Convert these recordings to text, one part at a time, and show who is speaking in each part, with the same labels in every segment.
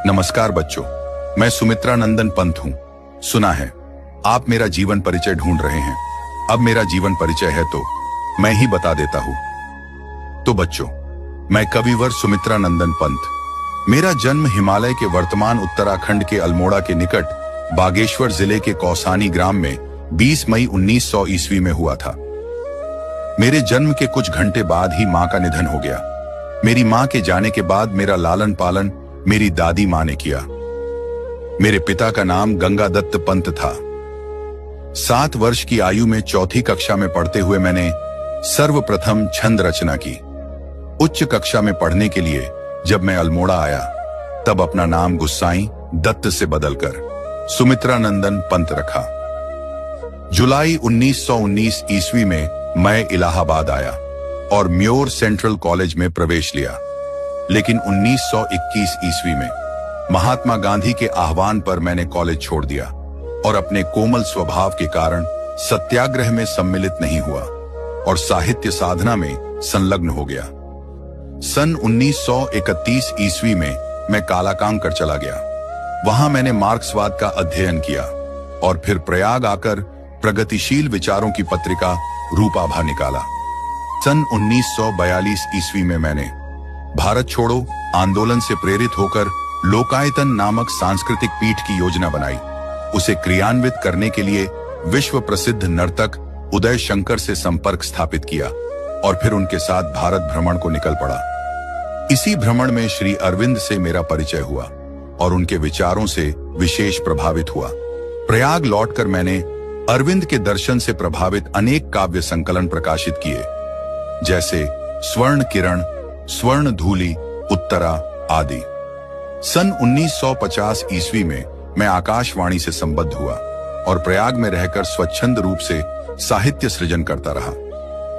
Speaker 1: नमस्कार बच्चों, मैं सुमित्रा नंदन पंत हूँ। सुना है आप मेरा जीवन परिचय ढूंढ रहे हैं। अब मेरा जीवन परिचय है तो मैं ही बता देता हूँ। तो बच्चों, मैं कविवर सुमित्रा नंदन पंत। मेरा जन्म हिमालय के वर्तमान उत्तराखंड के अल्मोड़ा के निकट बागेश्वर जिले के कौसानी ग्राम में 20 मई 1900 ईस्वी में हुआ था। मेरे जन्म के कुछ घंटे बाद ही मां का निधन हो गया। मेरी मां के जाने के बाद मेरा लालन पालन मेरी दादी मां ने किया। मेरे पिता का नाम गंगादत्त पंत था। 7 वर्ष की आयु में चौथी कक्षा में पढ़ते हुए मैंने सर्वप्रथम छंद रचना की। उच्च कक्षा में पढ़ने के लिए जब मैं अल्मोड़ा आया तब अपना नाम गुस्साई दत्त से बदलकर सुमित्रा नंदन पंत रखा। जुलाई 1919 ईस्वी में मैं इलाहाबाद आया और म्योर सेंट्रल कॉलेज में प्रवेश लिया। लेकिन 1921 ईस्वी में महात्मा गांधी के आह्वान पर मैंने कॉलेज छोड़ दिया और अपने कोमल स्वभाव के कारण सत्याग्रह में सम्मिलित नहीं हुआ और साहित्य साधना में संलग्न हो गया। सन 1931 ईस्वी में मैं कालाकांकर चला गया। वहां मैंने मार्क्सवाद का अध्ययन किया और फिर प्रयाग आकर प्रगतिशील विचारों की पत्रिका रूपाभा निकाला। सन 1942 ईस्वी में मैंने भारत छोड़ो आंदोलन से प्रेरित होकर लोकायतन नामक सांस्कृतिक पीठ की योजना बनाई। उसे क्रियान्वित करने के लिए विश्व प्रसिद्ध नर्तक उदय शंकर से संपर्क स्थापित किया और फिर उनके साथ भारत भ्रमण को निकल पड़ा। इसी भ्रमण में श्री अरविंद से मेरा परिचय हुआ और उनके विचारों से विशेष प्रभावित हुआ। प्रयाग लौटकर मैंने अरविंद के दर्शन से प्रभावित अनेक काव्य संकलन प्रकाशित किए, जैसे स्वर्ण किरण, स्वर्ण धूलि, उत्तरा आदि। सन 1950 ईस्वी में मैं आकाशवाणी से संबद्ध हुआ और प्रयाग में रहकर स्वच्छंद रूप से साहित्य सृजन करता रहा।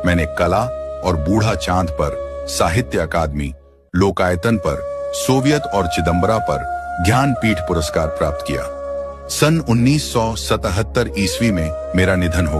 Speaker 1: मैंने कला और बूढ़ा चांद पर साहित्य अकादमी, लोकायतन पर सोवियत और चिदंबरा पर ज्ञानपीठ पुरस्कार प्राप्त किया। सन 1977 ईस्वी में मेरा निधन हो गया।